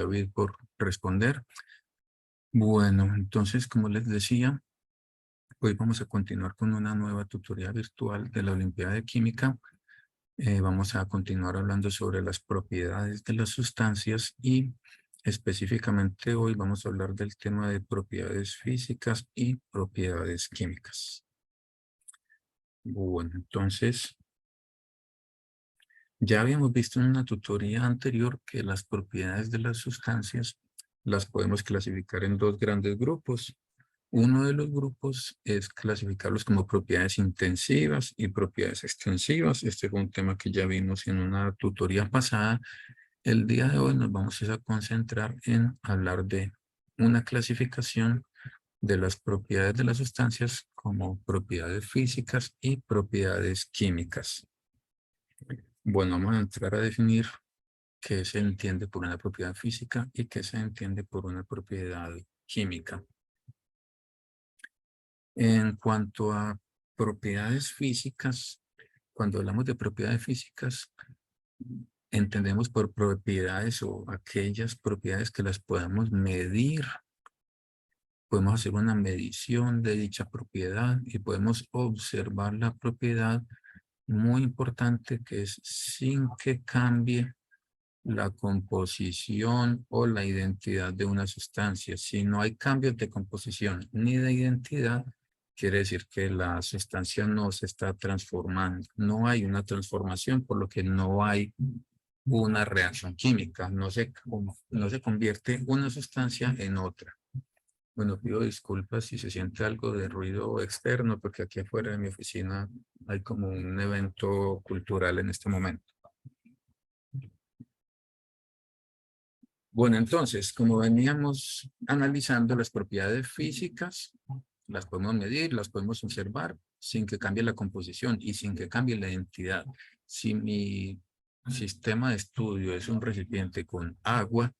David, por responder. Bueno, entonces, como les decía, hoy vamos a continuar con una nueva tutoría virtual de la Olimpiada de Química. Vamos a continuar hablando sobre las propiedades de las sustancias y específicamente hoy vamos a hablar del tema de propiedades físicas y propiedades químicas. Bueno, entonces, ya habíamos visto en una tutoría anterior que las propiedades de las sustancias las podemos clasificar en dos grandes grupos. Uno de los grupos es clasificarlos como propiedades intensivas y propiedades extensivas. Este fue un tema que ya vimos en una tutoría pasada. El día de hoy nos vamos a concentrar en hablar de una clasificación de las propiedades de las sustancias como propiedades físicas y propiedades químicas. Bueno, vamos a entrar a definir qué se entiende por una propiedad física y qué se entiende por una propiedad química. En cuanto a propiedades físicas, cuando hablamos de propiedades físicas, entendemos por propiedades o aquellas propiedades que las podamos medir. Podemos hacer una medición de dicha propiedad y podemos observar la propiedad muy importante que es sin que cambie la composición o la identidad de una sustancia. Si no hay cambios de composición ni de identidad, quiere decir que la sustancia no se está transformando. No hay una transformación, por lo que no hay una reacción química. No se convierte una sustancia en otra. Bueno, pido disculpas si se siente algo de ruido externo, porque aquí afuera de mi oficina hay como un evento cultural en este momento. Bueno, entonces, como veníamos analizando las propiedades físicas, las podemos medir, las podemos observar sin que cambie la composición y sin que cambie la identidad. Si mi sistema de estudio es un recipiente con agua,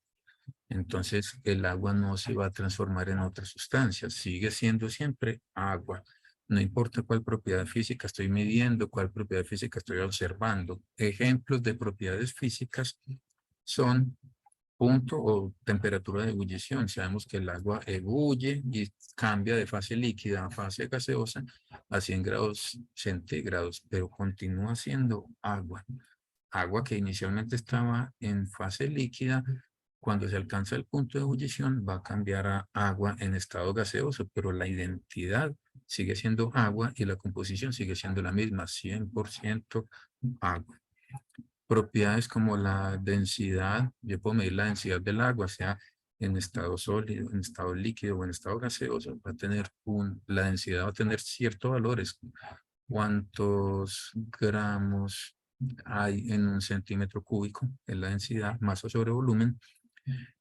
entonces el agua no se va a transformar en otra sustancia, sigue siendo siempre agua. No importa cuál propiedad física estoy midiendo, cuál propiedad física estoy observando. Ejemplos de propiedades físicas son punto o temperatura de ebullición. Sabemos que el agua ebulle y cambia de fase líquida a fase gaseosa a 100 grados centígrados, pero continúa siendo agua. Agua que inicialmente estaba en fase líquida, cuando se alcanza el punto de ebullición va a cambiar a agua en estado gaseoso, pero la identidad sigue siendo agua y la composición sigue siendo la misma, 100% agua. Propiedades como la densidad, yo puedo medir la densidad del agua, sea en estado sólido, en estado líquido o en estado gaseoso, va a tener la densidad va a tener ciertos valores. ¿Cuántos gramos hay en un centímetro cúbico? Es la densidad, masa sobre volumen.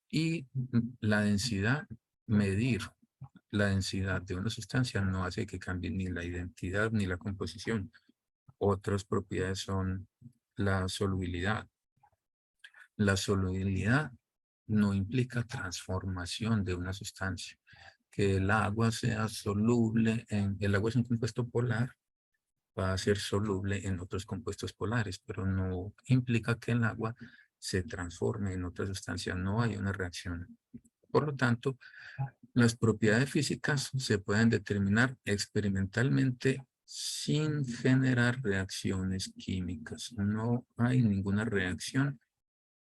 Y la densidad, medir la densidad de una sustancia no hace que cambie ni la identidad ni la composición. Otras propiedades son la solubilidad. La solubilidad no implica transformación de una sustancia. Que el agua sea soluble el agua es un compuesto polar, va a ser soluble en otros compuestos polares, pero no implica que el agua se transforme en otra sustancia. No hay una reacción. Por lo tanto, las propiedades físicas se pueden determinar experimentalmente sin generar reacciones químicas. No hay ninguna reacción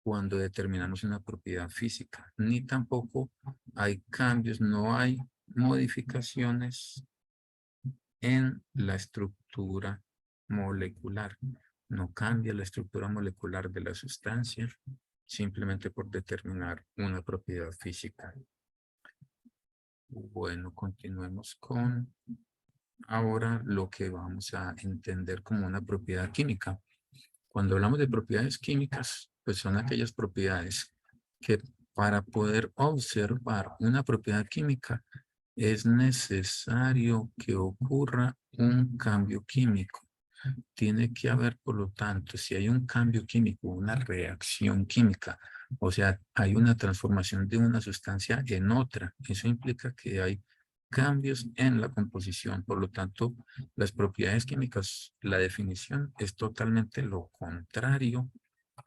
cuando determinamos una propiedad física, ni tampoco hay cambios, no hay modificaciones en la estructura molecular. No cambia la estructura molecular de la sustancia simplemente por determinar una propiedad física. Bueno, continuemos con ahora lo que vamos a entender como una propiedad química. Cuando hablamos de propiedades químicas, pues son aquellas propiedades que para poder observar una propiedad química es necesario que ocurra un cambio químico. Tiene que haber, por lo tanto, si hay un cambio químico, una reacción química, o sea, hay una transformación de una sustancia en otra. Eso implica que hay cambios en la composición. Por lo tanto, las propiedades químicas, la definición es totalmente lo contrario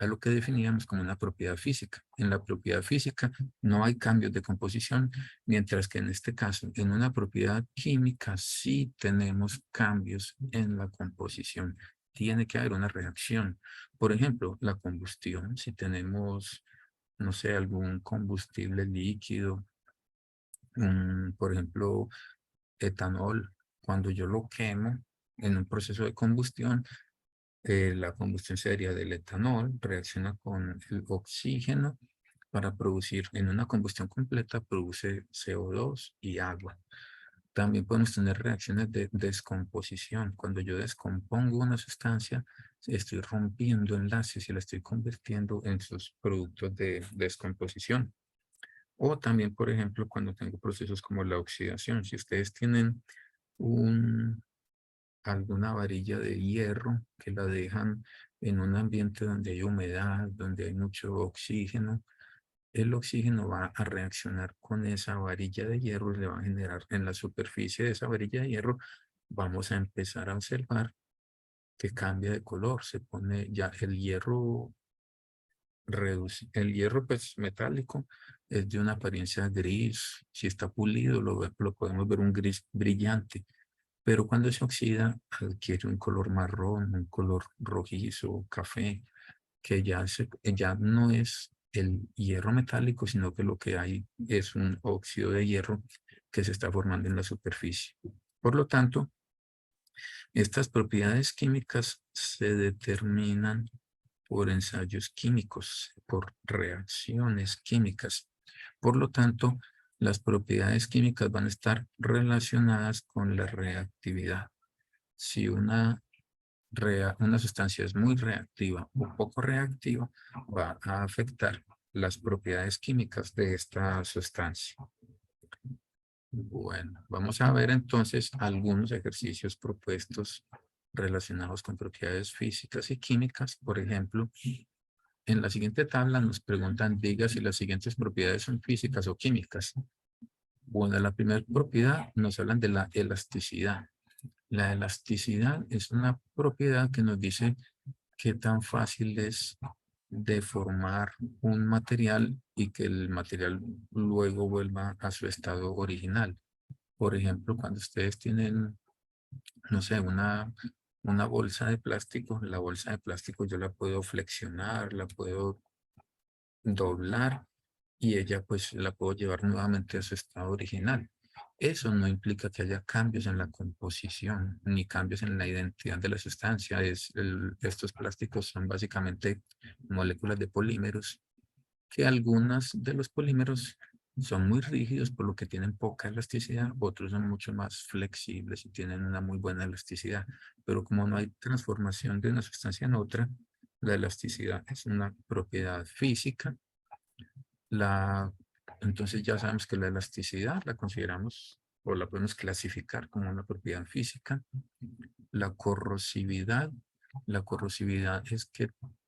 a lo que definíamos como una propiedad física. En la propiedad física no hay cambios de composición, mientras que en este caso, en una propiedad química, sí tenemos cambios en la composición. Tiene que haber una reacción. Por ejemplo, la combustión, si tenemos, no sé, algún combustible líquido, por ejemplo, etanol, cuando yo lo quemo en un proceso de combustión, la combustión seria del etanol reacciona con el oxígeno para producir, en una combustión completa, produce CO2 y agua. También podemos tener reacciones de descomposición. Cuando yo descompongo una sustancia, estoy rompiendo enlaces y la estoy convirtiendo en sus productos de descomposición. O también, por ejemplo, cuando tengo procesos como la oxidación. Si ustedes tienen un, alguna varilla de hierro que la dejan en un ambiente donde hay humedad, donde hay mucho oxígeno, el oxígeno va a reaccionar con esa varilla de hierro y le va a generar en la superficie de esa varilla de hierro, vamos a empezar a observar que cambia de color, se pone ya el hierro el hierro pues metálico es de una apariencia gris, si está pulido lo podemos ver un gris brillante, pero cuando se oxida adquiere un color marrón, un color rojizo, café, que ya no es el hierro metálico, sino que lo que hay es un óxido de hierro que se está formando en la superficie. Por lo tanto, estas propiedades químicas se determinan por ensayos químicos, por reacciones químicas. Por lo tanto, las propiedades químicas van a estar relacionadas con la reactividad. Si una sustancia es muy reactiva o poco reactiva, va a afectar las propiedades químicas de esta sustancia. Bueno, vamos a ver entonces algunos ejercicios propuestos relacionados con propiedades físicas y químicas. Por ejemplo, en la siguiente tabla nos preguntan, diga si las siguientes propiedades son físicas o químicas. Bueno, la primera propiedad nos hablan de la elasticidad. La elasticidad es una propiedad que nos dice qué tan fácil es deformar un material y que el material luego vuelva a su estado original. Por ejemplo, cuando ustedes tienen, no sé, una bolsa de plástico, la bolsa de plástico yo la puedo flexionar, la puedo doblar y ella pues la puedo llevar nuevamente a su estado original. Eso no implica que haya cambios en la composición ni cambios en la identidad de la sustancia. Estos plásticos son básicamente moléculas de polímeros que algunas de los polímeros son muy rígidos por lo que tienen poca elasticidad, otros son mucho más flexibles y tienen una muy buena elasticidad. Pero como no hay transformación de una sustancia en otra, la elasticidad es una propiedad física. La, entonces ya sabemos que la elasticidad la consideramos o la podemos clasificar como una propiedad física. La corrosividad, la corrosividad es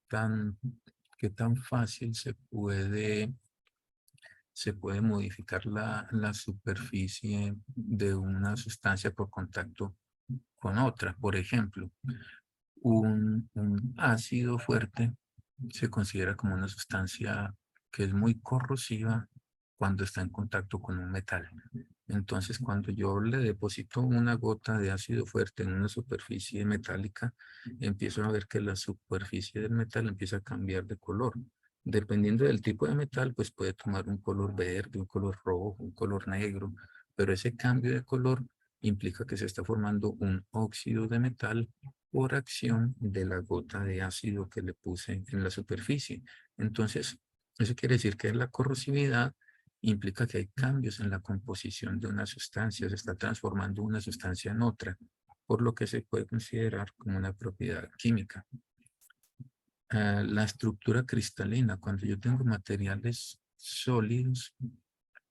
tan, qué tan fácil se puede modificar la superficie de una sustancia por contacto con otra. Por ejemplo, un ácido fuerte se considera como una sustancia que es muy corrosiva cuando está en contacto con un metal. Entonces, cuando yo le deposito una gota de ácido fuerte en una superficie metálica, empiezo a ver que la superficie del metal empieza a cambiar de color. Dependiendo del tipo de metal, pues puede tomar un color verde, un color rojo, un color negro, pero ese cambio de color implica que se está formando un óxido de metal por acción de la gota de ácido que le puse en la superficie. Entonces, eso quiere decir que la corrosividad implica que hay cambios en la composición de una sustancia, se está transformando una sustancia en otra, por lo que se puede considerar como una propiedad química. La estructura cristalina, cuando yo tengo materiales sólidos,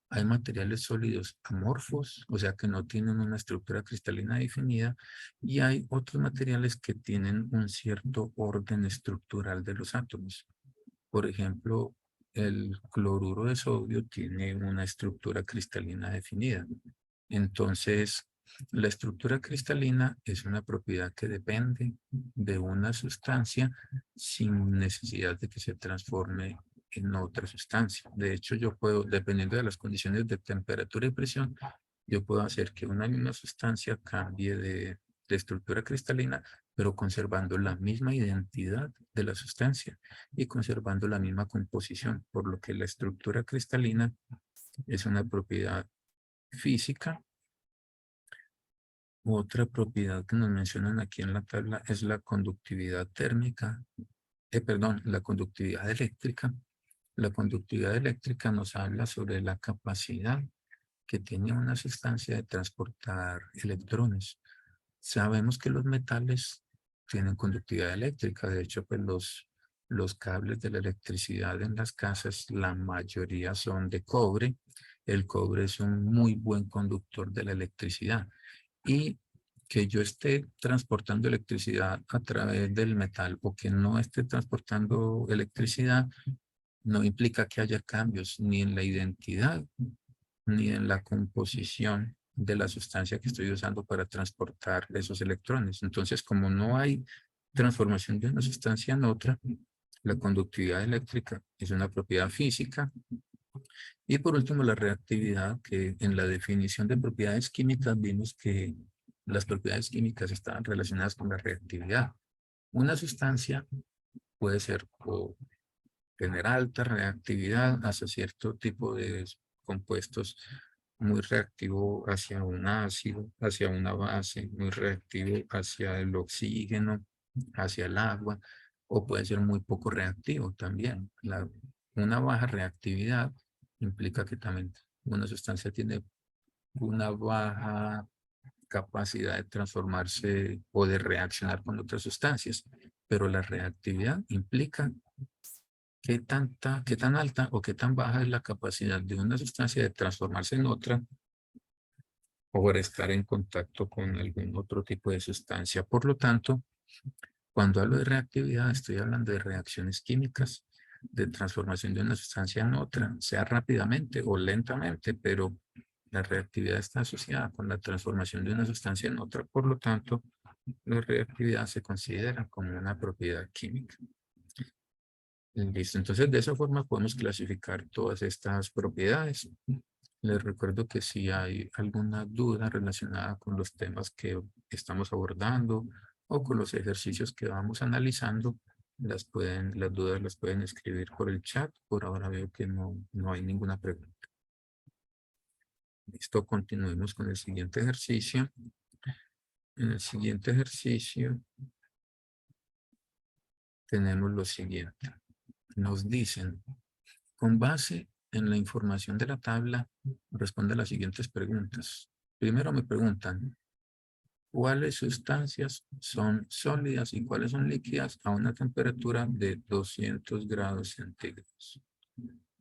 hay materiales sólidos amorfos, o sea que no tienen una estructura cristalina definida, y hay otros materiales que tienen un cierto orden estructural de los átomos. Por ejemplo, el cloruro de sodio tiene una estructura cristalina definida. Entonces, La estructura cristalina es una propiedad que depende de una sustancia sin necesidad de que se transforme en otra sustancia. De hecho, yo puedo, dependiendo de las condiciones de temperatura y presión, yo puedo hacer que una misma sustancia cambie de estructura cristalina, pero conservando la misma identidad de la sustancia y conservando la misma composición, por lo que la estructura cristalina es una propiedad física. Otra propiedad que nos mencionan aquí en la tabla es la conductividad térmica, perdón, la conductividad eléctrica. La conductividad eléctrica nos habla sobre la capacidad que tiene una sustancia de transportar electrones. Sabemos que los metales tienen conductividad eléctrica. De hecho, pues los cables de la electricidad en las casas, la mayoría son de cobre. El cobre es un muy buen conductor de la electricidad. Y que yo esté transportando electricidad a través del metal o que no esté transportando electricidad no implica que haya cambios ni en la identidad ni en la composición de la sustancia que estoy usando para transportar esos electrones. Entonces, como no hay transformación de una sustancia en otra, la conductividad eléctrica es una propiedad física. Y por último, la reactividad, que en la definición de propiedades químicas vimos que las propiedades químicas están relacionadas con la reactividad. Una sustancia puede ser o tener alta reactividad hacia cierto tipo de compuestos, muy reactivo hacia un ácido, hacia una base, muy reactivo hacia el oxígeno, hacia el agua, o puede ser muy poco reactivo también. Una baja reactividad implica que también una sustancia tiene una baja capacidad de transformarse o de reaccionar con otras sustancias, pero la reactividad implica qué tan alta o qué tan baja es la capacidad de una sustancia de transformarse en otra o por estar en contacto con algún otro tipo de sustancia. Por lo tanto, cuando hablo de reactividad, estoy hablando de reacciones químicas, de transformación de una sustancia en otra, sea rápidamente o lentamente, pero la reactividad está asociada con la transformación de una sustancia en otra. Por lo tanto, la reactividad se considera como una propiedad química. Listo, entonces de esa forma podemos clasificar todas estas propiedades. Les recuerdo que si hay alguna duda relacionada con los temas que estamos abordando o con los ejercicios que vamos analizando, las dudas las pueden escribir por el chat. Por ahora veo que no hay ninguna pregunta. Listo, continuemos con el siguiente ejercicio. En el siguiente ejercicio tenemos lo siguiente. Nos dicen, con base en la información de la tabla, responde a las siguientes preguntas. Primero me preguntan, ¿cuáles sustancias son sólidas y cuáles son líquidas a una temperatura de 200 grados centígrados?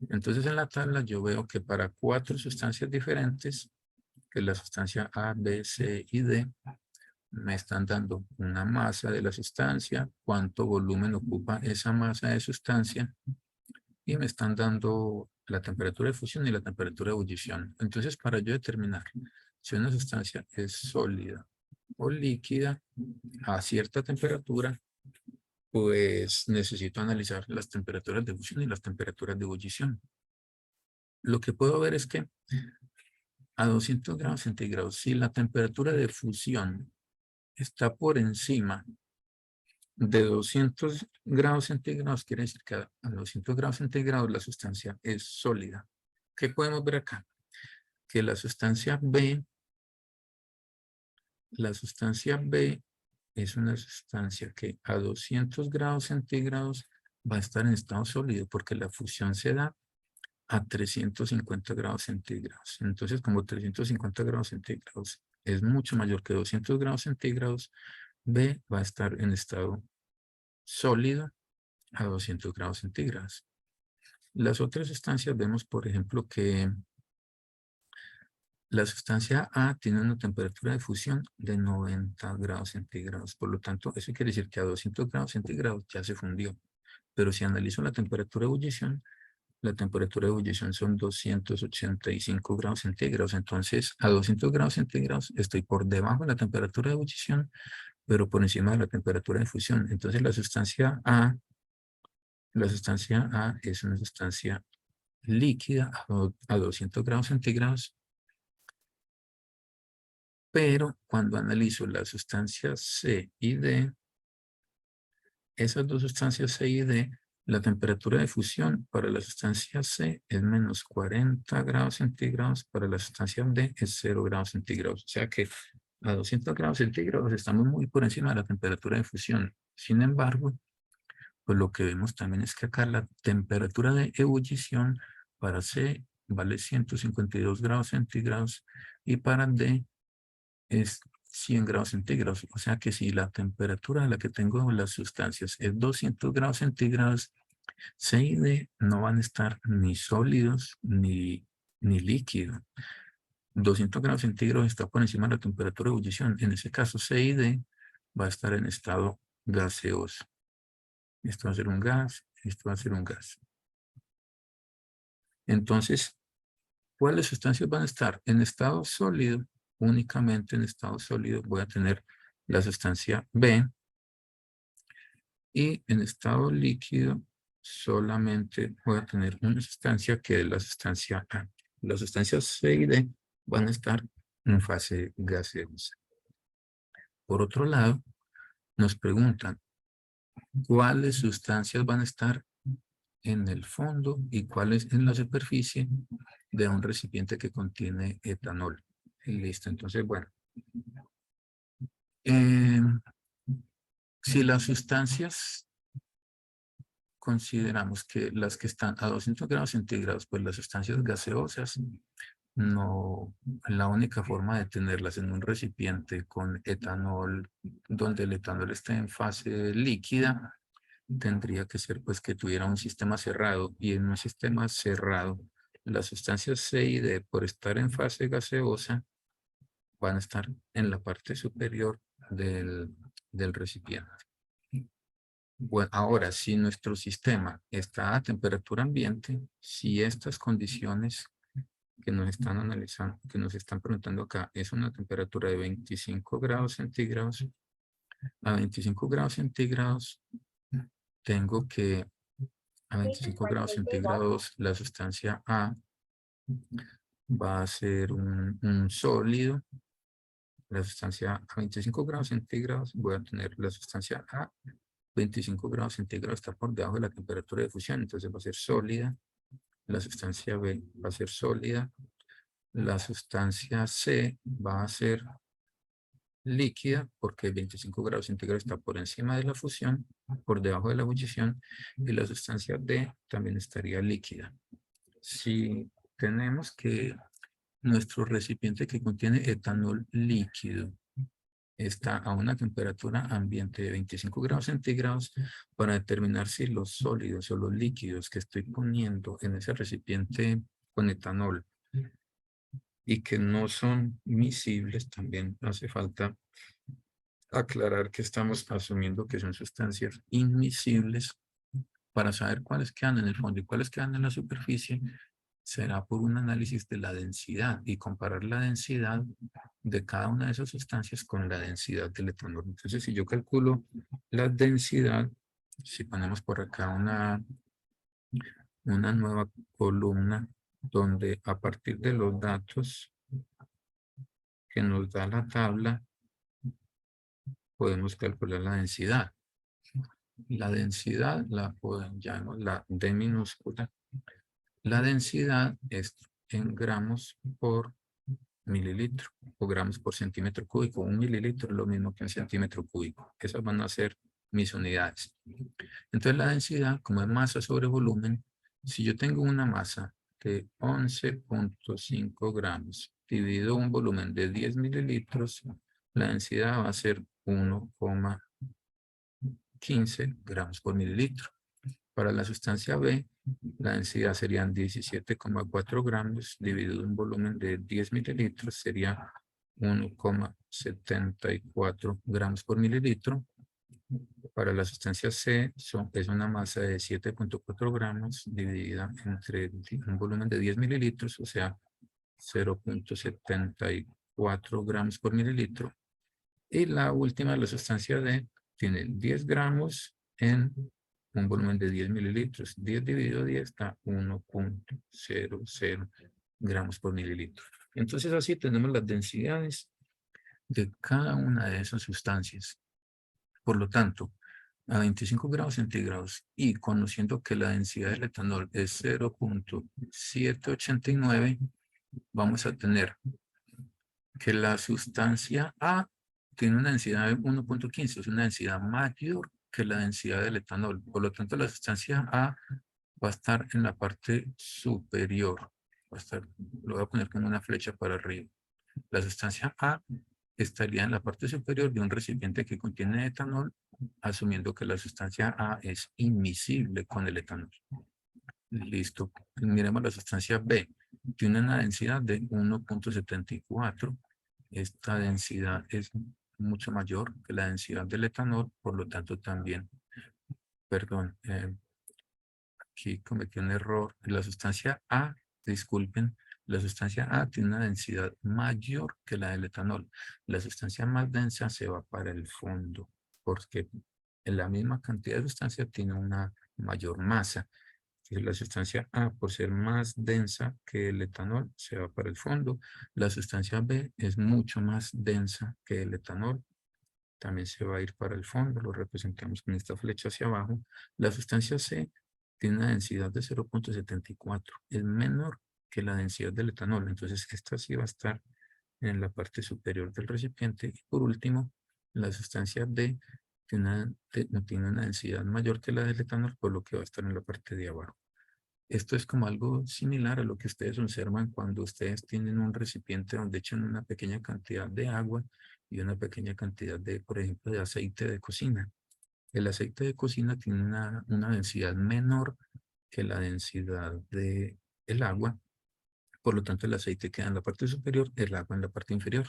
Entonces en la tabla yo veo que para 4 sustancias diferentes, que es la sustancia A, B, C y D, me están dando una masa de la sustancia, cuánto volumen ocupa esa masa de sustancia, y me están dando la temperatura de fusión y la temperatura de ebullición. Entonces, para yo determinar si una sustancia es sólida o líquida a cierta temperatura, pues necesito analizar las temperaturas de fusión y las temperaturas de ebullición. Lo que puedo ver es que a 200 grados centígrados, si la temperatura de fusión está por encima de 200 grados centígrados, quiere decir que a 200 grados centígrados la sustancia es sólida. ¿Qué podemos ver acá? Que la sustancia B es una sustancia que a 200 grados centígrados va a estar en estado sólido porque la fusión se da a 350 grados centígrados. Entonces, como 350 grados centígrados es mucho mayor que 200 grados centígrados, B va a estar en estado sólido a 200 grados centígrados. Las otras sustancias vemos, por ejemplo, que la sustancia A tiene una temperatura de fusión de 90 grados centígrados. Por lo tanto, eso quiere decir que a 200 grados centígrados ya se fundió. Pero si analizo la temperatura de ebullición, la temperatura de ebullición son 285 grados centígrados. Entonces, a 200 grados centígrados estoy por debajo de la temperatura de ebullición, pero por encima de la temperatura de fusión. Entonces, la sustancia A es una sustancia líquida a 200 grados centígrados, pero cuando analizo las sustancias C y D, esas dos sustancias C y D, la temperatura de fusión para la sustancia C es menos 40 grados centígrados, para la sustancia D es 0 grados centígrados. O sea que a 200 grados centígrados estamos muy por encima de la temperatura de fusión. Sin embargo, pues lo que vemos también es que acá la temperatura de ebullición para C vale 152 grados centígrados y para D es 100 grados centígrados. O sea que si la temperatura a la que tengo las sustancias es 200 grados centígrados, C y D no van a estar ni sólidos ni líquidos. 200 grados centígrados está por encima de la temperatura de ebullición. En ese caso, C y D va a estar en estado gaseoso. Esto va a ser un gas, esto va a ser un gas. Entonces, ¿cuáles sustancias van a estar en estado sólido? Únicamente en estado sólido voy a tener la sustancia B, y en estado líquido solamente voy a tener una sustancia que es la sustancia A. Las sustancias C y D van a estar en fase gaseosa. Por otro lado, nos preguntan cuáles sustancias van a estar en el fondo y cuáles en la superficie de un recipiente que contiene etanol. Listo, entonces, bueno. Si las sustancias consideramos que las que están a 200 grados centígrados, pues las sustancias gaseosas, no, la única forma de tenerlas en un recipiente con etanol, donde el etanol esté en fase líquida, tendría que ser pues que tuviera un sistema cerrado, y en un sistema cerrado, las sustancias C y D, por estar en fase gaseosa, van a estar en la parte superior del recipiente. Bueno, ahora, si nuestro sistema está a temperatura ambiente, si estas condiciones que nos están analizando, que nos están preguntando acá, es una temperatura de 25 grados centígrados, a 25 grados centígrados, tengo que, a 25 grados centígrados, la sustancia A va a ser un sólido. La sustancia a 25 grados centígrados, voy a tener la sustancia A, 25 grados centígrados está por debajo de la temperatura de fusión, entonces va a ser sólida. La sustancia B va a ser sólida. La sustancia C va a ser líquida porque 25 grados centígrados está por encima de la fusión, por debajo de la ebullición, y la sustancia D también estaría líquida. Si tenemos que nuestro recipiente que contiene etanol líquido está a una temperatura ambiente de 25 grados centígrados, para determinar si los sólidos o los líquidos que estoy poniendo en ese recipiente con etanol y que no son miscibles, también hace falta aclarar que estamos asumiendo que son sustancias inmiscibles. Para saber cuáles quedan en el fondo y cuáles quedan en la superficie, será por un análisis de la densidad y comparar la densidad de cada una de esas sustancias con la densidad del etanol. Entonces, si yo calculo la densidad, si ponemos por acá una nueva columna donde a partir de los datos que nos da la tabla, podemos calcular la densidad. La densidad la llamamos la D minúscula. La densidad es en gramos por mililitro o gramos por centímetro cúbico. Un mililitro es lo mismo que un centímetro cúbico. Esas van a ser mis unidades. Entonces la densidad, como es masa sobre volumen, si yo tengo una masa de 11.5 gramos dividido un volumen de 10 mililitros, la densidad va a ser 1,15 gramos por mililitro. Para la sustancia B, la densidad serían 17,4 gramos dividido un volumen de 10 mililitros, sería 1,74 gramos por mililitro. Para la sustancia C es una masa de 7.4 gramos dividida entre un volumen de 10 mililitros, o sea, 0.74 gramos por mililitro. Y la última, la sustancia D, tiene 10 gramos en un volumen de 10 mililitros. 10 dividido 10 da 1.00 gramos por mililitro. Entonces así tenemos las densidades de cada una de esas sustancias. Por lo tanto, a 25 grados centígrados y conociendo que la densidad del etanol es 0.789, vamos a tener que la sustancia A tiene una densidad de 1.15, es una densidad mayor que la densidad del etanol. Por lo tanto, la sustancia A va a estar en la parte superior. Va a estar, lo voy a poner como una flecha para arriba. La sustancia A estaría en la parte superior de un recipiente que contiene etanol, asumiendo que la sustancia A es inmiscible con el etanol. Listo. Miremos la sustancia B. Tiene una densidad de 1.74. Esta densidad es mucho mayor que la densidad del etanol, por lo tanto también, perdón, aquí cometí un error. La sustancia A, disculpen, la sustancia A tiene una densidad mayor que la del etanol. La sustancia más densa se va para el fondo, porque en la misma cantidad de sustancia tiene una mayor masa. La sustancia A, por ser más densa que el etanol, se va para el fondo. La sustancia B es mucho más densa que el etanol, también se va a ir para el fondo, lo representamos con esta flecha hacia abajo. La sustancia C tiene una densidad de 0.74, es menor que la densidad del etanol, entonces esta sí va a estar en la parte superior del recipiente. Y por último, la sustancia D tiene una densidad mayor que la del etanol, por lo que va a estar en la parte de abajo. Esto es como algo similar a lo que ustedes observan cuando ustedes tienen un recipiente donde echan una pequeña cantidad de agua y una pequeña cantidad de, por ejemplo, de aceite de cocina. El aceite de cocina tiene una densidad menor que la densidad del agua. Por lo tanto, el aceite queda en la parte superior, el agua en la parte inferior.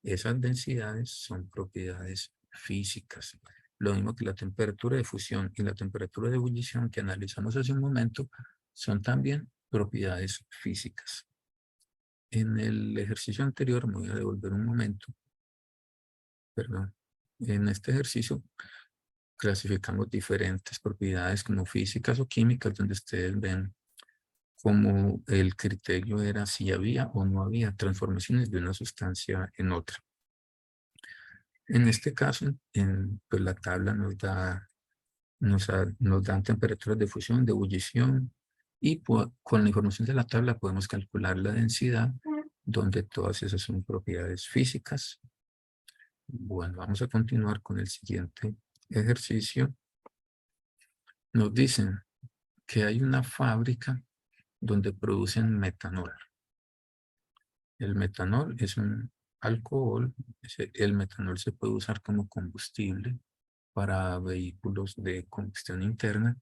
Esas densidades son propiedades físicas. Lo mismo que la temperatura de fusión y la temperatura de ebullición que analizamos hace un momento son también propiedades físicas. En el ejercicio anterior, me voy a devolver un momento, perdón. En este ejercicio clasificamos diferentes propiedades como físicas o químicas, donde ustedes ven como el criterio era si había o no había transformaciones de una sustancia en otra. En este caso, pues la tabla nos dan temperaturas de fusión, de ebullición, y con la información de la tabla podemos calcular la densidad, donde todas esas son propiedades físicas. Bueno, vamos a continuar con el siguiente ejercicio. Nos dicen que hay una fábrica donde producen metanol. El metanol es un alcohol. El metanol se puede usar como combustible para vehículos de combustión interna.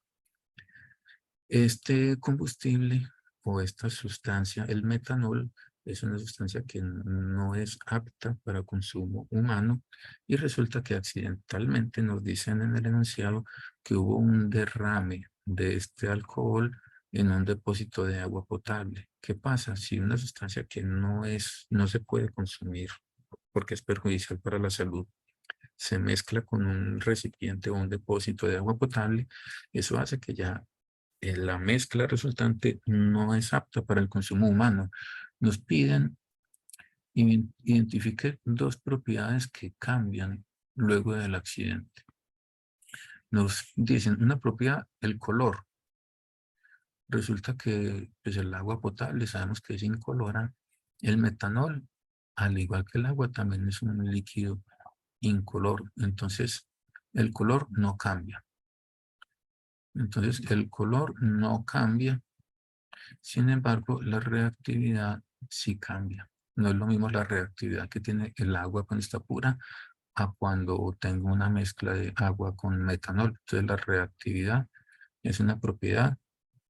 Este combustible o esta sustancia, el metanol, es una sustancia que no es apta para consumo humano y resulta que accidentalmente nos dicen en el enunciado que hubo un derrame de este alcohol en un depósito de agua potable. ¿Qué pasa? Si una sustancia que no se puede consumir porque es perjudicial para la salud, se mezcla con un recipiente o un depósito de agua potable, eso hace que ya la mezcla resultante no es apta para el consumo humano. Nos piden identificar dos propiedades que cambian luego del accidente. Nos dicen una propiedad, el color. Resulta que pues, el agua potable sabemos que es incolora. El metanol, al igual que el agua, también es un líquido incolor. Entonces, el color no cambia. Entonces, el color no cambia. Sin embargo, la reactividad sí cambia. No es lo mismo la reactividad que tiene el agua cuando está pura a cuando tengo una mezcla de agua con metanol. Entonces, la reactividad es una propiedad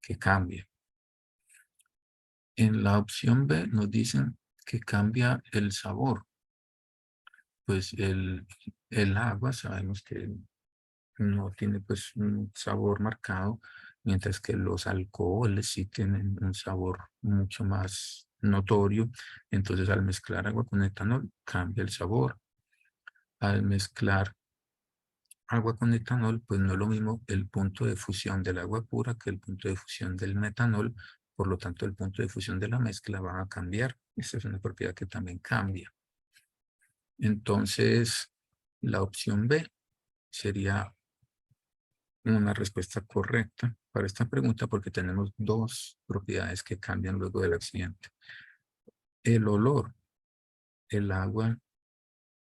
que cambia. En la opción B nos dicen que cambia el sabor. Pues el agua sabemos que no tiene pues un sabor marcado, mientras que los alcoholes sí tienen un sabor mucho más notorio. Entonces al mezclar agua con etanol cambia el sabor. Al mezclar agua con etanol, pues no es lo mismo el punto de fusión del agua pura que el punto de fusión del metanol. Por lo tanto, el punto de fusión de la mezcla va a cambiar. Esta es una propiedad que también cambia. Entonces, la opción B sería una respuesta correcta para esta pregunta porque tenemos dos propiedades que cambian luego del accidente. El olor. El agua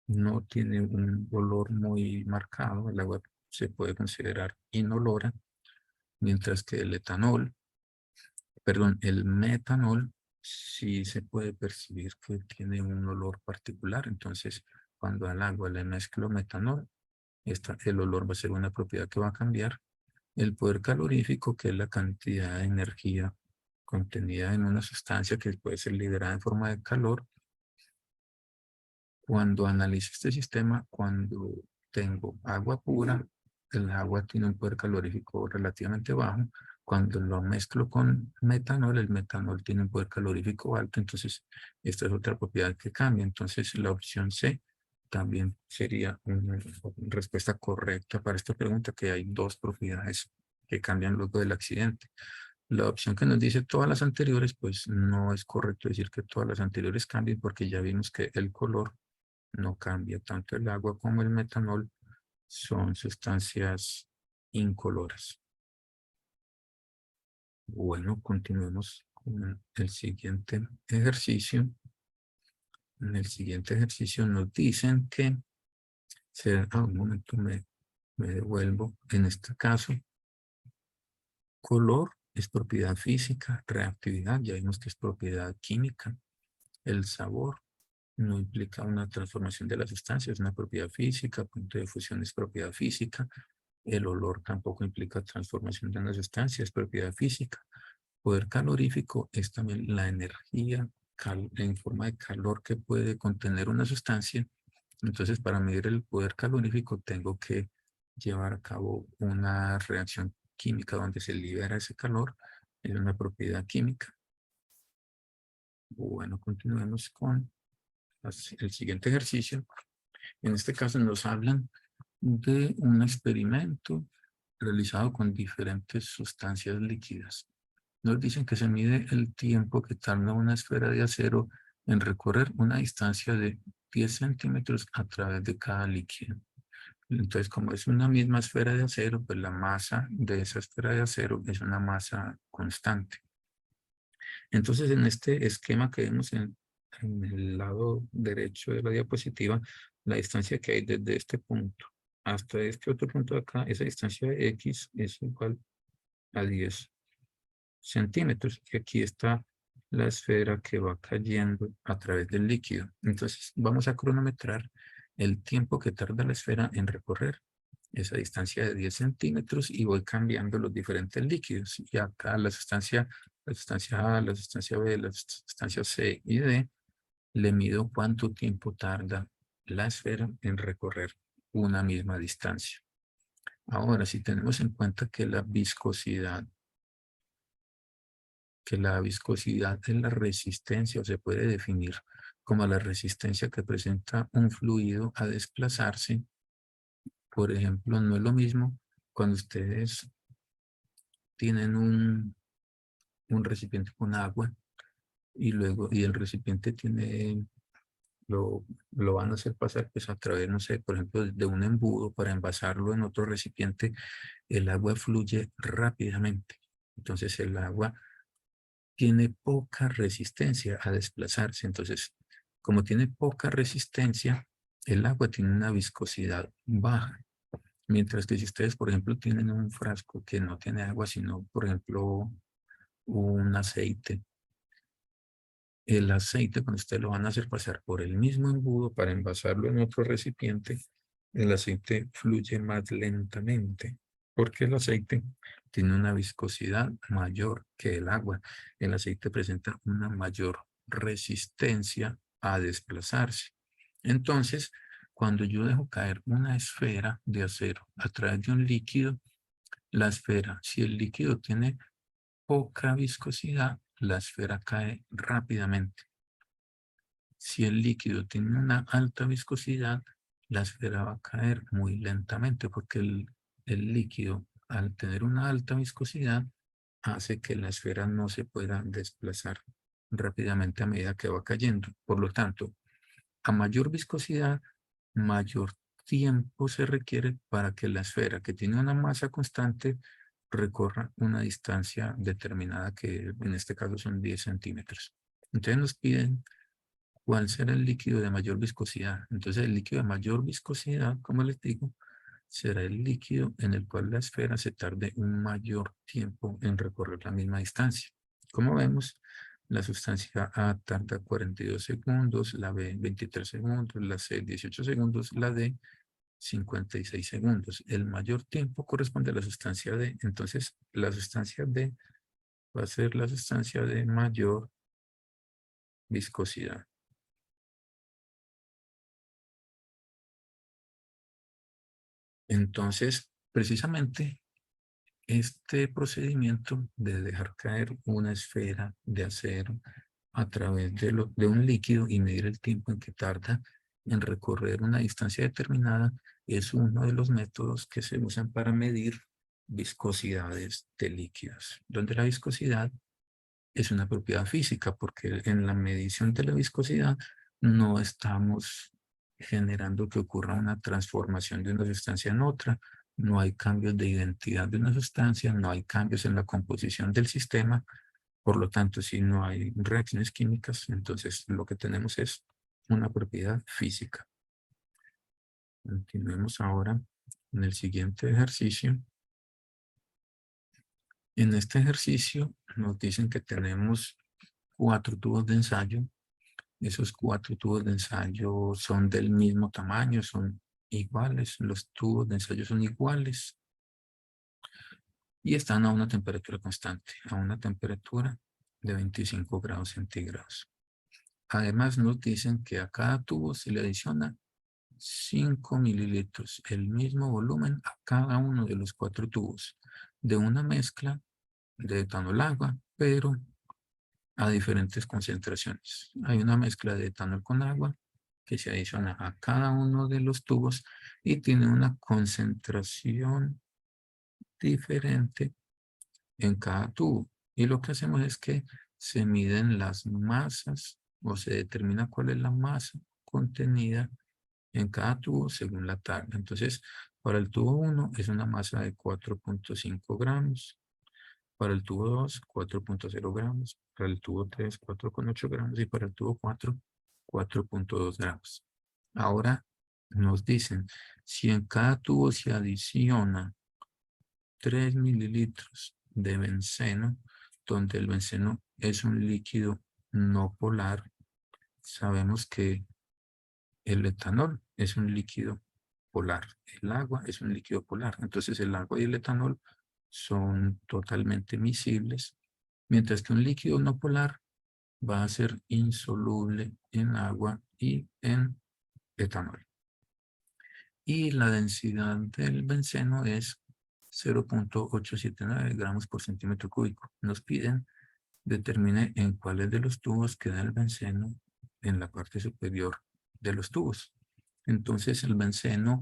no tiene un olor muy marcado. El agua se puede considerar inolora, mientras que el metanol sí se puede percibir que tiene un olor particular. Entonces, cuando al agua le mezclo metanol, el olor va a ser una propiedad que va a cambiar. El poder calorífico, que es la cantidad de energía contenida en una sustancia que puede ser liberada en forma de calor. Cuando analizo este sistema, cuando tengo agua pura, el agua tiene un poder calorífico relativamente bajo. Cuando lo mezclo con metanol, el metanol tiene un poder calorífico alto. Entonces, esta es otra propiedad que cambia. Entonces, la opción C también sería una respuesta correcta para esta pregunta, que hay dos propiedades que cambian luego del accidente. La opción que nos dice todas las anteriores, pues no es correcto decir que todas las anteriores cambien, porque ya vimos que el color no cambia. Tanto el agua como el metanol son sustancias incoloras. Bueno, continuemos con el siguiente ejercicio. En el siguiente ejercicio nos dicen que un momento, me devuelvo. En este caso, color es propiedad física, reactividad, ya vimos que es propiedad química. El sabor no implica una transformación de la sustancia, es una propiedad física. Punto de fusión es propiedad física. El olor tampoco implica transformación de una sustancia, es propiedad física. Poder calorífico es también la energía en forma de calor que puede contener una sustancia. Entonces, para medir el poder calorífico, tengo que llevar a cabo una reacción química donde se libera ese calor. Es una propiedad química. Bueno, continuemos con el siguiente ejercicio. En este caso nos hablan de un experimento realizado con diferentes sustancias líquidas. Nos dicen que se mide el tiempo que tarda una esfera de acero en recorrer una distancia de 10 centímetros a través de cada líquido. Entonces, como es una misma esfera de acero, pues la masa de esa esfera de acero es una masa constante. Entonces, en este esquema que vemos en el lado derecho de la diapositiva, la distancia que hay desde este punto hasta este otro punto de acá, esa distancia de X es igual a 10 centímetros. Y aquí está la esfera que va cayendo a través del líquido. Entonces, vamos a cronometrar el tiempo que tarda la esfera en recorrer esa distancia de 10 centímetros y voy cambiando los diferentes líquidos. Y acá la sustancia A, la sustancia B, la sustancia C y D, le mido cuánto tiempo tarda la esfera en recorrer una misma distancia. Ahora, si tenemos en cuenta que la viscosidad es la resistencia, o se puede definir como la resistencia que presenta un fluido a desplazarse. Por ejemplo, no es lo mismo cuando ustedes tienen un recipiente con agua y el recipiente lo van a hacer pasar pues a través, no sé, por ejemplo, de un embudo para envasarlo en otro recipiente. El agua fluye rápidamente. Entonces el agua tiene poca resistencia a desplazarse. Entonces, como tiene poca resistencia, el agua tiene una viscosidad baja. Mientras que si ustedes, por ejemplo, tienen un frasco que no tiene agua, sino, por ejemplo, un aceite. El aceite, cuando ustedes lo van a hacer pasar por el mismo embudo para envasarlo en otro recipiente, el aceite fluye más lentamente, porque el aceite tiene una viscosidad mayor que el agua. El aceite presenta una mayor resistencia a desplazarse. Entonces, Cuando yo dejo caer una esfera de acero a través de un líquido, la esfera, si el líquido tiene poca viscosidad, la esfera cae rápidamente. Si el líquido tiene una alta viscosidad, la esfera va a caer muy lentamente porque el líquido, al tener una alta viscosidad, hace que la esfera no se pueda desplazar rápidamente a medida que va cayendo. Por lo tanto, a mayor viscosidad, mayor tiempo se requiere para que la esfera, que tiene una masa constante, recorra una distancia determinada que en este caso son 10 centímetros. Entonces nos piden cuál será el líquido de mayor viscosidad. Entonces el líquido de mayor viscosidad, como les digo, será el líquido en el cual la esfera se tarde un mayor tiempo en recorrer la misma distancia. Como vemos, la sustancia A tarda 42 segundos, la B 23 segundos, la C 18 segundos, la D 56 segundos. El mayor tiempo corresponde a la sustancia D. Entonces, la sustancia D va a ser la sustancia de mayor viscosidad. Entonces, precisamente, este procedimiento de dejar caer una esfera de acero a través de un líquido y medir el tiempo en que tarda en recorrer una distancia determinada es uno de los métodos que se usan para medir viscosidades de líquidos, donde la viscosidad es una propiedad física, porque en la medición de la viscosidad no estamos generando que ocurra una transformación de una sustancia en otra, no hay cambios de identidad de una sustancia, no hay cambios en la composición del sistema, por lo tanto, si no hay reacciones químicas, entonces lo que tenemos es una propiedad física. Continuemos ahora en el siguiente ejercicio. En este ejercicio nos dicen que tenemos 4 tubos de ensayo. Esos 4 tubos de ensayo son del mismo tamaño, son iguales. Los tubos de ensayo son iguales y están a una temperatura constante, a una temperatura de 25 grados centígrados. Además nos dicen que a cada tubo se le adiciona 5 mililitros, el mismo volumen a cada uno de los 4 tubos, de una mezcla de etanol agua, pero a diferentes concentraciones. Hay una mezcla de etanol con agua que se adiciona a cada uno de los tubos y tiene una concentración diferente en cada tubo. Y lo que hacemos es que se miden las masas o se determina cuál es la masa contenida en cada tubo según la tabla. Entonces, para el tubo 1 es una masa de 4.5 gramos, para el tubo 2, 4.0 gramos, para el tubo 3, 4.8 gramos y para el tubo 4, 4.2 gramos. Ahora nos dicen, si en cada tubo se adiciona 3 mililitros de benceno, donde el benceno es un líquido no polar, sabemos que el etanol es un líquido polar. El agua es un líquido polar. Entonces el agua y el etanol son totalmente miscibles, mientras que un líquido no polar va a ser insoluble en agua y en etanol. Y la densidad del benceno es 0.879 gramos por centímetro cúbico. Nos piden determine en cuáles de los tubos queda el benceno en la parte superior de los tubos. Entonces el benceno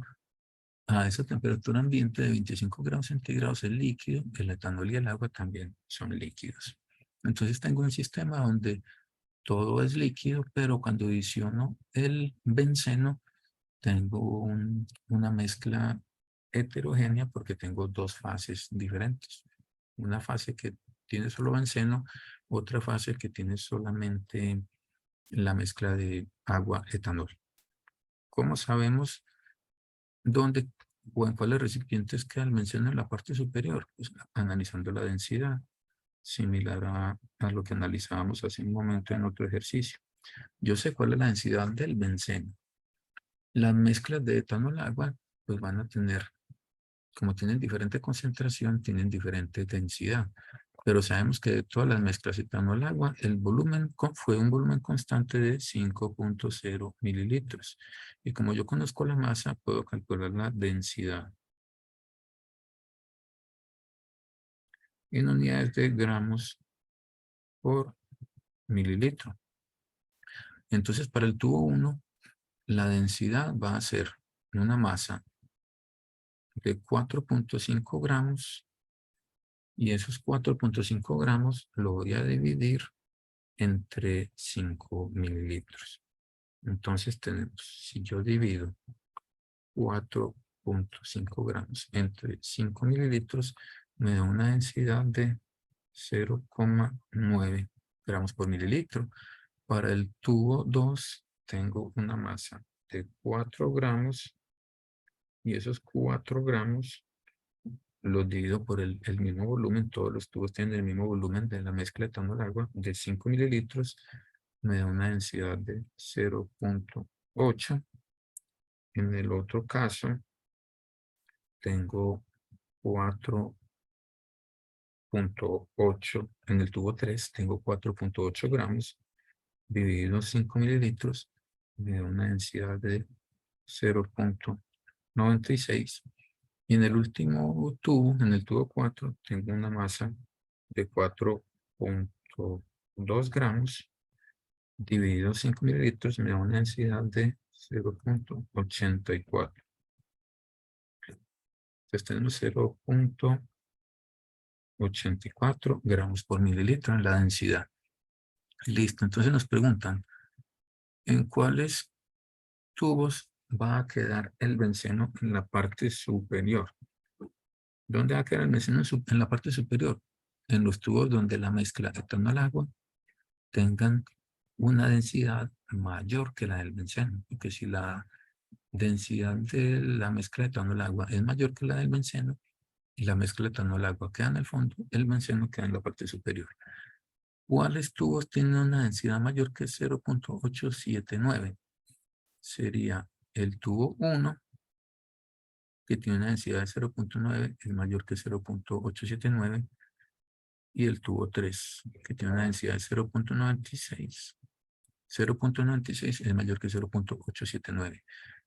a esa temperatura ambiente de 25 grados centígrados es líquido, el etanol y el agua también son líquidos. Entonces tengo un sistema donde todo es líquido, pero cuando adiciono el benceno tengo una mezcla heterogénea porque tengo dos fases diferentes. Una fase que tiene solo benceno, otra fase que tiene solamente la mezcla de agua-etanol. ¿Cómo sabemos dónde o en cuáles recipientes queda el benceno en la parte superior? Pues analizando la densidad, similar a lo que analizábamos hace un momento en otro ejercicio. Yo sé cuál es la densidad del benceno. Las mezclas de etanol-agua pues van a tener, como tienen diferente concentración, tienen diferente densidad. Pero sabemos que de todas las mezclas etanol-agua, el volumen fue un volumen constante de 5.0 mililitros. Y como yo conozco la masa, puedo calcular la densidad en unidades de gramos por mililitro. Entonces, para el tubo 1, la densidad va a ser una masa de 4.5 gramos, y esos 4.5 gramos lo voy a dividir entre 5 mililitros. Entonces tenemos, si yo divido 4.5 gramos entre 5 mililitros, me da una densidad de 0,9 gramos por mililitro. Para el tubo 2 tengo una masa de 4 gramos, y esos 4 gramos los divido por el mismo volumen. Todos los tubos tienen el mismo volumen de la mezcla etanol-agua de 5 mililitros. Me da una densidad de 0.8. En el otro caso, tengo 4.8. En el tubo 3 tengo 4.8 gramos dividido en 5 mililitros. Me da una densidad de 0.96. Y en el último tubo, en el tubo 4, tengo una masa de 4.2 gramos dividido en 5 mililitros. Me da una densidad de 0.84. Entonces tenemos 0.84 gramos por mililitro en la densidad. Listo, entonces nos preguntan, ¿en cuáles tubos va a quedar el benceno en la parte superior? ¿Dónde va a quedar el benceno en la parte superior? En los tubos donde la mezcla etanol-agua tengan una densidad mayor que la del benceno. Porque si la densidad de la mezcla etanol-agua es mayor que la del benceno, y la mezcla etanol-agua queda en el fondo, el benceno queda en la parte superior. ¿Cuáles tubos tienen una densidad mayor que 0.879? Sería el tubo 1, que tiene una densidad de 0.9, es mayor que 0.879, y el tubo 3, que tiene una densidad de 0.96. 0.96 es mayor que 0.879.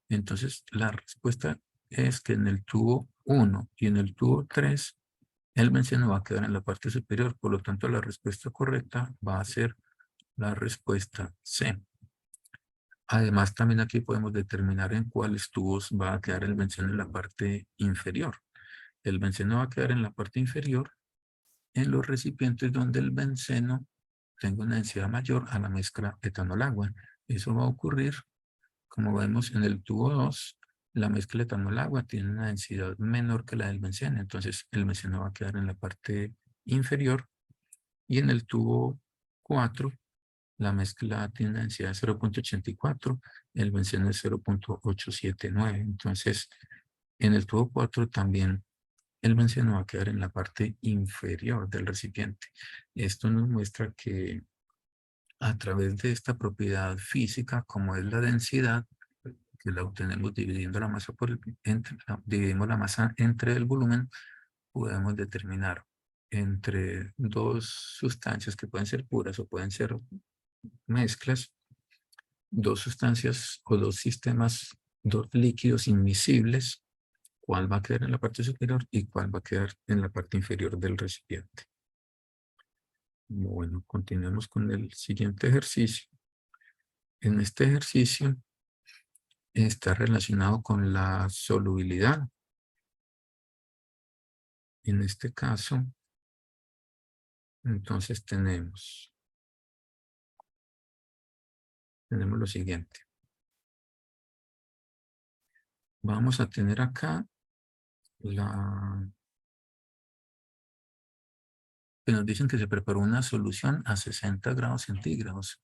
Entonces, la respuesta es que en el tubo 1 y en el tubo 3, el benceno va a quedar en la parte superior. Por lo tanto, la respuesta correcta va a ser la respuesta C. Además, también aquí podemos determinar en cuáles tubos va a quedar el benceno en la parte inferior. El benceno va a quedar en la parte inferior en los recipientes donde el benceno tenga una densidad mayor a la mezcla etanol-agua. Eso va a ocurrir, como vemos en el tubo 2, la mezcla etanol-agua tiene una densidad menor que la del benceno. Entonces, el benceno va a quedar en la parte inferior. Y en el tubo 4, la mezcla tiene una densidad de 0.84, el benceno es 0.879. Entonces, en el tubo 4 también el benceno va a quedar en la parte inferior del recipiente. Esto nos muestra que a través de esta propiedad física, como es la densidad, que la obtenemos dividiendo la masa dividimos la masa entre el volumen, podemos determinar entre dos sustancias que pueden ser puras o pueden ser mezclas, dos sustancias o dos sistemas, dos líquidos inmiscibles, cuál va a quedar en la parte superior y cuál va a quedar en la parte inferior del recipiente. Bueno, continuemos con el siguiente ejercicio. En este ejercicio está relacionado con la solubilidad. En este caso, entonces tenemos lo siguiente. Vamos a tener acá que nos dicen que se preparó una solución a 60 grados centígrados,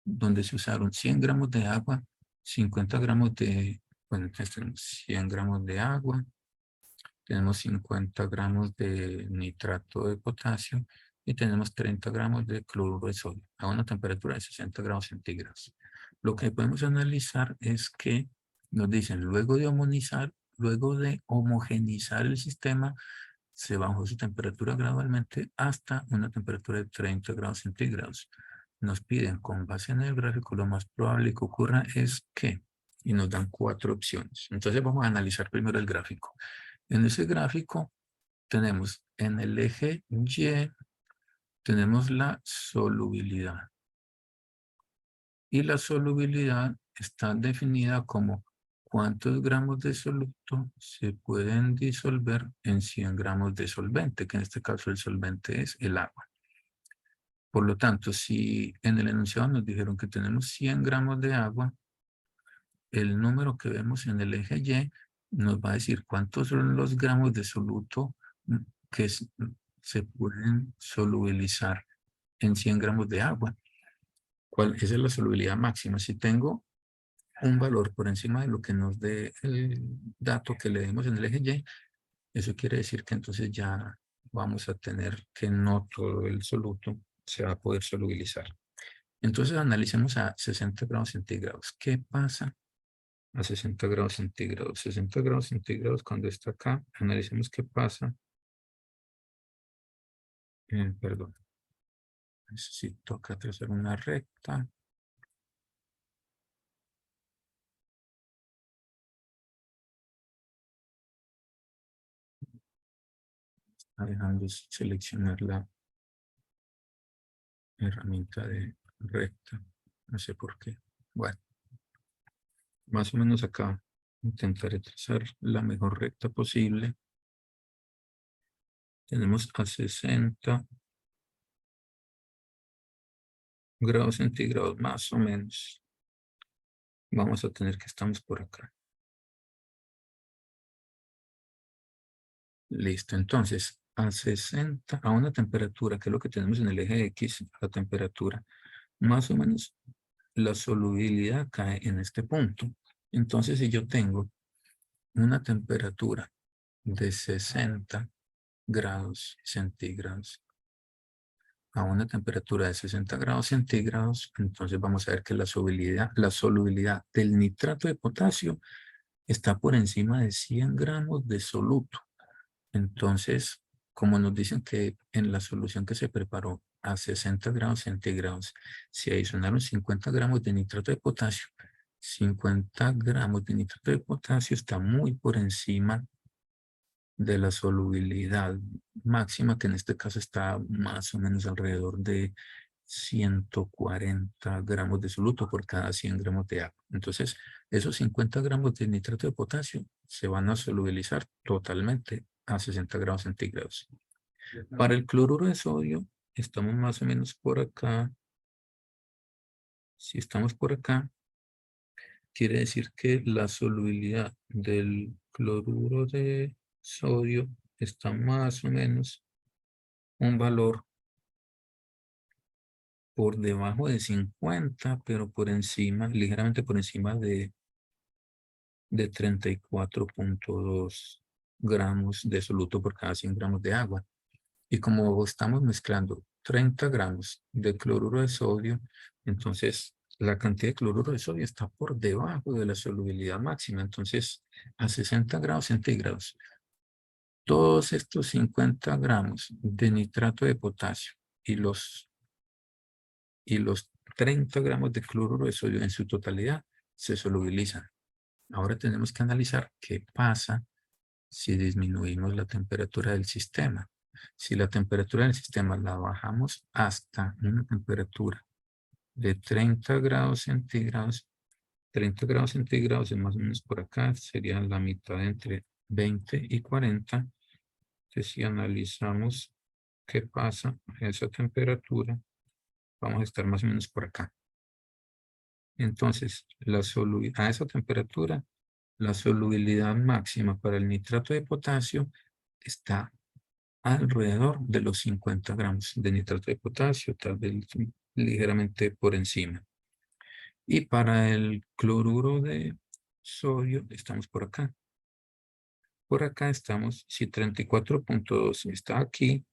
donde se usaron 100 gramos de agua, 50 gramos de, bueno, entonces tenemos 100 gramos de agua, tenemos 50 gramos de nitrato de potasio y tenemos 30 gramos de cloruro de sodio a una temperatura de 60 grados centígrados. Lo que podemos analizar es que nos dicen, luego de homogenizar el sistema, se bajó su temperatura gradualmente hasta una temperatura de 30 grados centígrados. Nos piden, con base en el gráfico, lo más probable que ocurra es que, y nos dan 4 opciones. Entonces vamos a analizar primero el gráfico. En ese gráfico tenemos en el eje Y, tenemos la solubilidad. Y la solubilidad está definida como cuántos gramos de soluto se pueden disolver en 100 gramos de solvente, que en este caso el solvente es el agua. Por lo tanto, si en el enunciado nos dijeron que tenemos 100 gramos de agua, el número que vemos en el eje Y nos va a decir cuántos son los gramos de soluto que se pueden solubilizar en 100 gramos de agua. Esa es la solubilidad máxima. Si tengo un valor por encima de lo que nos dé el dato que le demos en el eje Y, eso quiere decir que entonces ya vamos a tener que no todo el soluto se va a poder solubilizar. Entonces analicemos a 60 grados centígrados. ¿Qué pasa a 60 grados centígrados? 60 grados centígrados cuando está acá, analicemos qué pasa. Perdón. Necesito acá trazar una recta. Está dejando seleccionar la herramienta de recta. No sé por qué. Bueno, más o menos acá intentaré trazar la mejor recta posible. Tenemos a 60 grados centígrados más o menos. Vamos a tener que estamos por acá. Listo, entonces a 60, a una temperatura, que es lo que tenemos en el eje X, la temperatura, más o menos la solubilidad cae en este punto. Entonces, si yo tengo una temperatura de 60 grados centígrados a una temperatura de 60 grados centígrados, entonces vamos a ver que la solubilidad del nitrato de potasio está por encima de 100 gramos de soluto. Entonces, como nos dicen que en la solución que se preparó a 60 grados centígrados se adicionaron 50 gramos de nitrato de potasio, 50 gramos de nitrato de potasio está muy por encima de la solubilidad máxima, que en este caso está más o menos alrededor de 140 gramos de soluto por cada 100 gramos de agua. Entonces, esos 50 gramos de nitrato de potasio se van a solubilizar totalmente a 60 grados centígrados. Para el cloruro de sodio, estamos más o menos por acá. Si estamos por acá, quiere decir que la solubilidad del cloruro de sodio está más o menos un valor por debajo de 50, pero por encima, ligeramente por encima de 34.2 gramos de soluto por cada 100 gramos de agua. Y como estamos mezclando 30 gramos de cloruro de sodio, entonces la cantidad de cloruro de sodio está por debajo de la solubilidad máxima. Entonces, a 60 grados centígrados, todos estos 50 gramos de nitrato de potasio y los 30 gramos de cloruro de sodio en su totalidad se solubilizan. Ahora tenemos que analizar qué pasa si disminuimos la temperatura del sistema. Si la temperatura del sistema la bajamos hasta una temperatura de 30 grados centígrados, 30 grados centígrados es más o menos por acá, sería la mitad entre 20 y 40. Entonces, si analizamos qué pasa a esa temperatura, vamos a estar más o menos por acá. Entonces, a esa temperatura, la solubilidad máxima para el nitrato de potasio está alrededor de los 50 gramos de nitrato de potasio, tal vez ligeramente por encima. Y para el cloruro de sodio, estamos por acá. Por acá estamos, si 34.2 está aquí,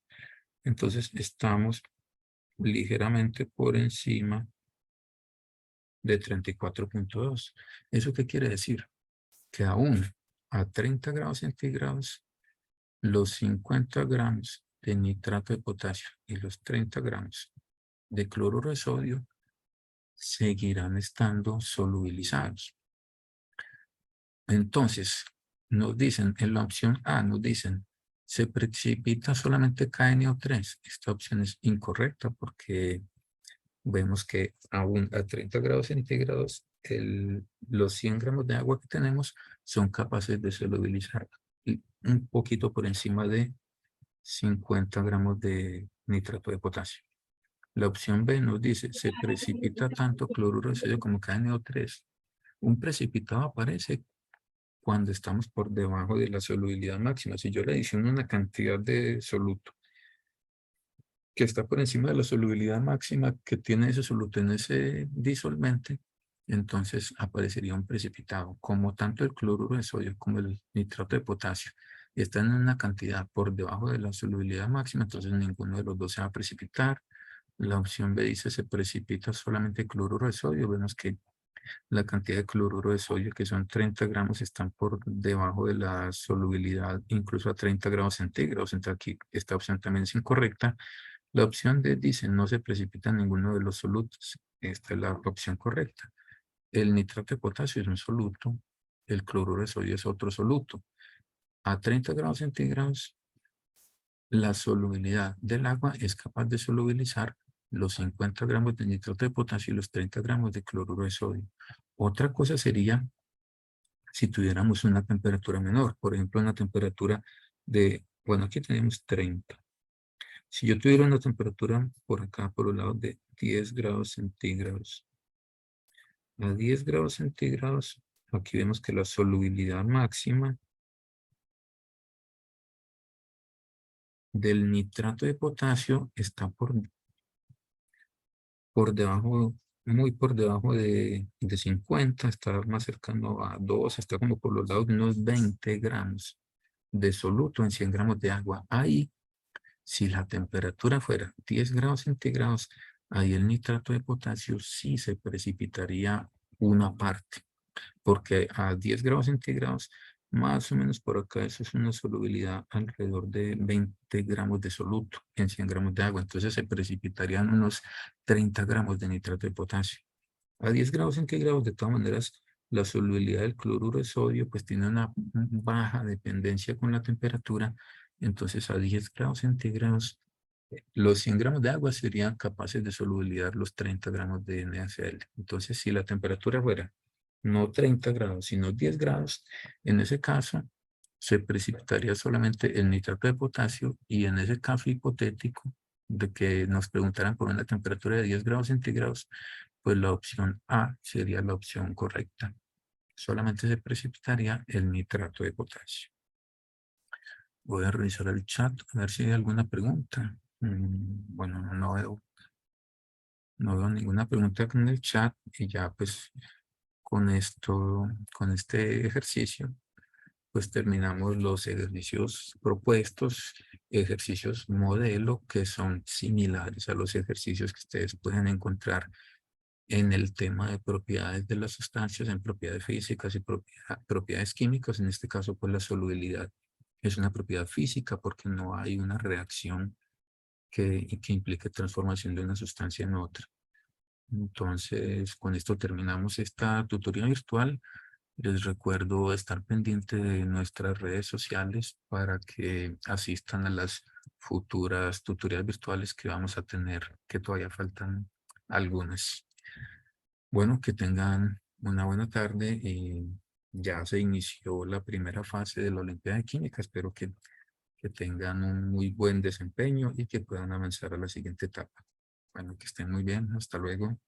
entonces estamos ligeramente por encima de 34.2. ¿Eso qué quiere decir? Que aún a 30 grados centígrados los 50 gramos de nitrato de potasio y los 30 gramos de cloruro de sodio seguirán estando solubilizados. Entonces, nos dicen, en la opción A, nos dicen, se precipita solamente KNO3. Esta opción es incorrecta porque vemos que aún a 30 grados centígrados, los 100 gramos de agua que tenemos son capaces de solubilizar un poquito por encima de 50 gramos de nitrato de potasio. La opción B nos dice, se precipita tanto cloruro de sodio como KNO3. Un precipitado aparece cuando estamos por debajo de la solubilidad máxima. Si yo le adiciono una cantidad de soluto que está por encima de la solubilidad máxima que tiene ese soluto en ese disolvente, entonces aparecería un precipitado. Como tanto el cloruro de sodio como el nitrato de potasio están en una cantidad por debajo de la solubilidad máxima, entonces ninguno de los dos se va a precipitar. La opción B dice se precipita solamente cloruro de sodio. Vemos que la cantidad de cloruro de sodio, que son 30 gramos, están por debajo de la solubilidad, incluso a 30 grados centígrados. Entonces aquí esta opción también es incorrecta. La opción D dice no se precipita ninguno de los solutos. Esta es la opción correcta. El nitrato de potasio es un soluto, el cloruro de sodio es otro soluto. A 30 grados centígrados, la solubilidad del agua es capaz de solubilizar los 50 gramos de nitrato de potasio y los 30 gramos de cloruro de sodio. Otra cosa sería si tuviéramos una temperatura menor, por ejemplo, una temperatura de, bueno, aquí tenemos 30. Si yo tuviera una temperatura por acá, por un lado de 10 grados centígrados, a 10 grados centígrados, aquí vemos que la solubilidad máxima del nitrato de potasio está por debajo, muy por debajo de 50, está más cercano a 2, está como por los lados de unos 20 gramos de soluto en 100 gramos de agua. Ahí, si la temperatura fuera 10 grados centígrados, ahí el nitrato de potasio sí se precipitaría una parte, porque a 10 grados centígrados, más o menos por acá, eso es una solubilidad alrededor de 20 gramos de soluto en 100 gramos de agua. Entonces se precipitarían unos 30 gramos de nitrato de potasio. A 10 grados centígrados, de todas maneras, la solubilidad del cloruro de sodio pues tiene una baja dependencia con la temperatura. Entonces a 10 grados centígrados, los 100 gramos de agua serían capaces de solubilizar los 30 gramos de NaCl. Entonces si la temperatura fuera no 30 grados, sino 10 grados, en ese caso se precipitaría solamente el nitrato de potasio y en ese caso hipotético de que nos preguntaran por una temperatura de 10 grados centígrados, pues la opción A sería la opción correcta. Solamente se precipitaría el nitrato de potasio. Voy a revisar el chat a ver si hay alguna pregunta. Bueno, no veo ninguna pregunta en el chat y ya pues con esto, con este ejercicio, pues terminamos los ejercicios propuestos, ejercicios modelo que son similares a los ejercicios que ustedes pueden encontrar en el tema de propiedades de las sustancias, en propiedades físicas y propiedades químicas. En este caso, pues la solubilidad es una propiedad física porque no hay una reacción que implique transformación de una sustancia en otra. Entonces, con esto terminamos esta tutoría virtual. Les recuerdo estar pendiente de nuestras redes sociales para que asistan a las futuras tutorías virtuales que vamos a tener, que todavía faltan algunas. Bueno, que tengan una buena tarde y ya se inició la primera fase de la Olimpiada de Química. Espero que tengan un muy buen desempeño y que puedan avanzar a la siguiente etapa. Bueno, que estén muy bien. Hasta luego.